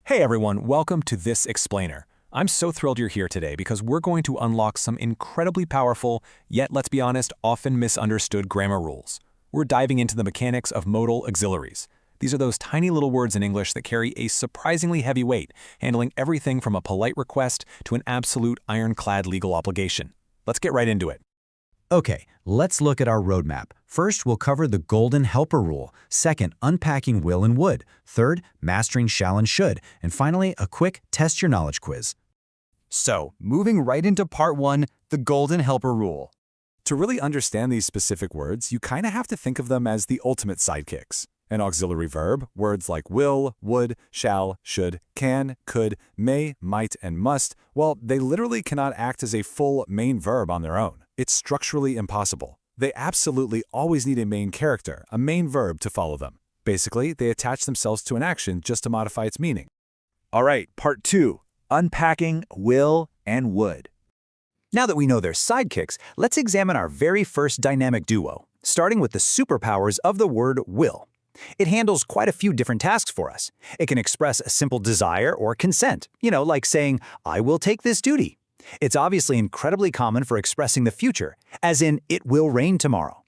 Hey everyone, welcome to This Explainer. I'm so thrilled you're here today because we're going to unlock some incredibly powerful, yet let's be honest, often misunderstood grammar rules. We're diving into the mechanics of modal auxiliaries. These are those tiny little words in English that carry a surprisingly heavy weight, handling everything from a polite request to an absolute ironclad legal obligation. Let's get right into it. Okay, let's look at our roadmap. First, we'll cover the golden helper rule. Second, unpacking will and would. Third, mastering shall and should. And finally, a quick test your knowledge quiz. So, moving right into part 1, the golden helper rule. To really understand these specific words, you kind of have to think of them as the ultimate sidekicks. An auxiliary verb, words like will, would, shall, should, can, could, may, might, and must, well, they literally cannot act as a full main verb on their own. It's structurally impossible. They absolutely always need a main character, a main verb to follow them. Basically, they attach themselves to an action just to modify its meaning. All right, part 2, unpacking will and would. Now that we know their sidekicks, let's examine our very first dynamic duo, starting with the superpowers of the word will. It handles quite a few different tasks for us. It can express a simple desire or consent, like saying, I will take this duty. It's obviously incredibly common for expressing the future, as in, it will rain tomorrow.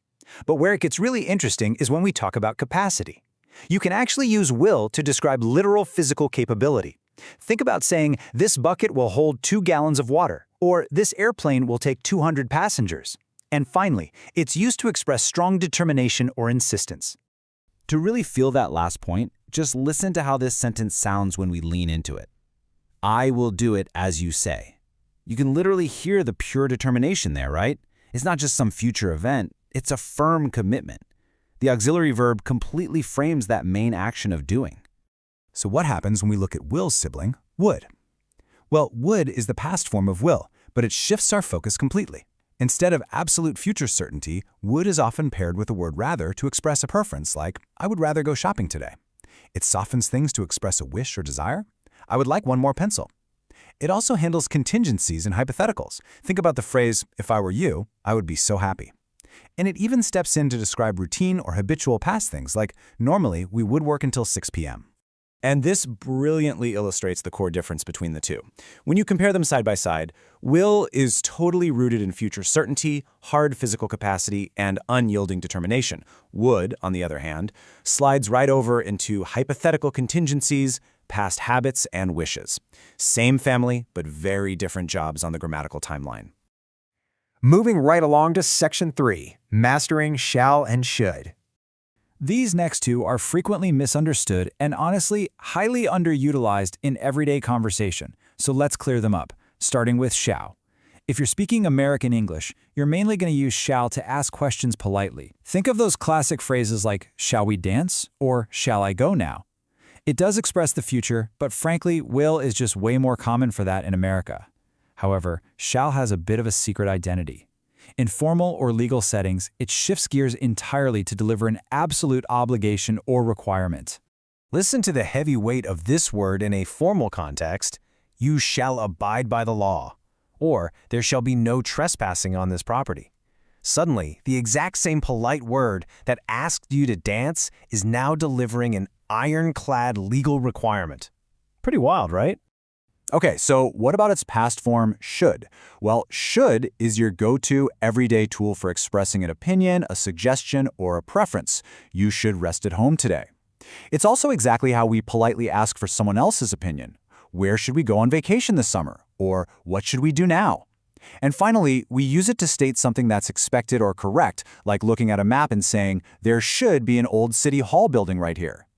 But where it gets really interesting is when we talk about capacity. You can actually use will to describe literal physical capability. Think about saying, this bucket will hold 2 gallons of water, or this airplane will take 200 passengers. And finally, it's used to express strong determination or insistence. To really feel that last point, just listen to how this sentence sounds when we lean into it. I will do it as you say. You can literally hear the pure determination there, right? It's not just some future event, it's a firm commitment. The auxiliary verb completely frames that main action of doing. So what happens when we look at will's sibling, would? Well, would is the past form of will, but it shifts our focus completely. Instead of absolute future certainty, would is often paired with the word rather to express a preference, like, I would rather go shopping today. It softens things to express a wish or desire. I would like one more pencil. It also handles contingencies and hypotheticals. Think about the phrase, if I were you, I would be so happy. And it even steps in to describe routine or habitual past things, like, normally we would work until 6 p.m. And this brilliantly illustrates the core difference between the two. When you compare them side by side, will is totally rooted in future certainty, hard physical capacity, and unyielding determination. Would, on the other hand, slides right over into hypothetical contingencies, past habits, and wishes. Same family, but very different jobs on the grammatical timeline. Moving right along to section 3, mastering shall and should. These next two are frequently misunderstood and honestly highly underutilized in everyday conversation, so let's clear them up, starting with shall. If you're speaking American English, you're mainly going to use shall to ask questions politely. Think of those classic phrases like, shall we dance? Or shall I go now? It does express the future, but frankly, will is just way more common for that in America. However, shall has a bit of a secret identity. In formal or legal settings, it shifts gears entirely to deliver an absolute obligation or requirement. Listen to the heavy weight of this word in a formal context. You shall abide by the law. Or, there shall be no trespassing on this property. Suddenly, the exact same polite word that asked you to dance is now delivering an ironclad legal requirement. Pretty wild, right? Okay, so what about its past form, should? Well, should is your go-to everyday tool for expressing an opinion, a suggestion, or a preference. You should rest at home today. It's also exactly how we politely ask for someone else's opinion. Where should we go on vacation this summer? Or what should we do now? And finally, we use it to state something that's expected or correct, like looking at a map and saying, there should be an old city hall building right here.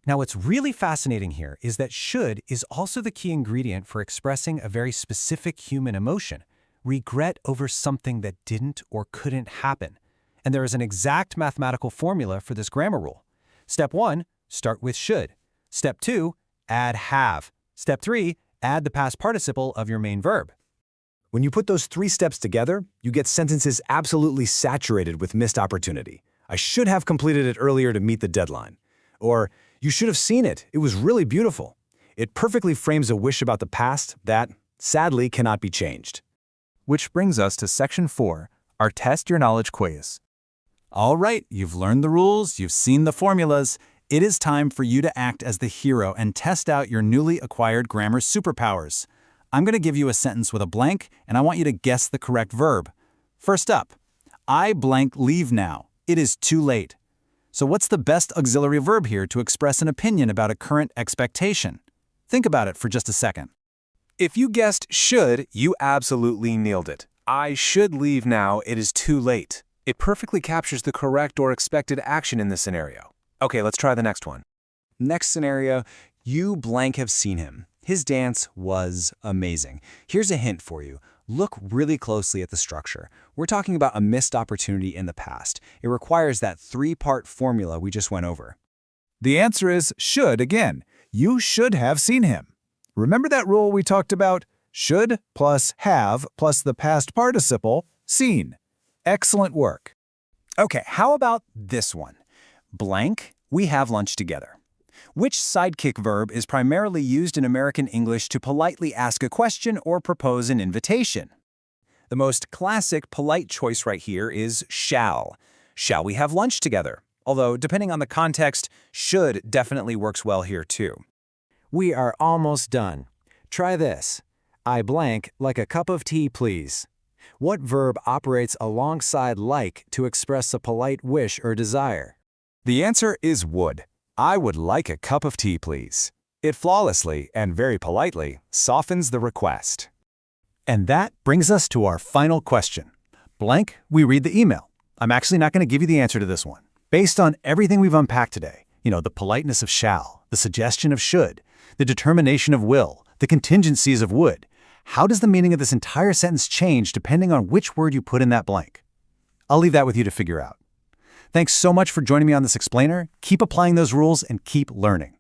Now, what's really fascinating here is that should is also the key ingredient for expressing a very specific human emotion, regret over something that didn't or couldn't happen. And there is an exact mathematical formula for this grammar rule. Step 1, start with should. Step 2, add have. Step 3, add the past participle of your main verb. When you put those 3 steps together, you get sentences absolutely saturated with missed opportunity. I should have completed it earlier to meet the deadline. Or, you should have seen it. It was really beautiful. It perfectly frames a wish about the past that, sadly, cannot be changed. Which brings us to section 4, our Test Your Knowledge quiz. All right, you've learned the rules, you've seen the formulas. It is time for you to act as the hero and test out your newly acquired grammar superpowers. I'm going to give you a sentence with a blank, and I want you to guess the correct verb. First up, I blank leave now. It is too late. So what's the best auxiliary verb here to express an opinion about a current expectation? Think about it for just a second. If you guessed should, you absolutely nailed it. I should leave now, it is too late. It perfectly captures the correct or expected action in this scenario. Okay, let's try the next one. Next scenario, you blank have seen him. His dance was amazing. Here's a hint for you. Look really closely at the structure. We're talking about a missed opportunity in the past. It requires that three-part formula we just went over. The answer is should again. You should have seen him. Remember that rule we talked about? Should plus have plus the past participle, seen. Excellent work. Okay, how about this one? Blank, we have lunch together. Which sidekick verb is primarily used in American English to politely ask a question or propose an invitation? The most classic polite choice right here is shall. Shall we have lunch together? Although, depending on the context, should definitely works well here too. We are almost done. Try this. I blank like a cup of tea, please. What verb operates alongside like to express a polite wish or desire? The answer is would. I would like a cup of tea, please. It flawlessly and very politely softens the request. And that brings us to our final question. Blank, we read the email. I'm actually not going to give you the answer to this one. Based on everything we've unpacked today, the politeness of shall, the suggestion of should, the determination of will, the contingencies of would, how does the meaning of this entire sentence change depending on which word you put in that blank? I'll leave that with you to figure out. Thanks so much for joining me on this explainer. Keep applying those rules and keep learning.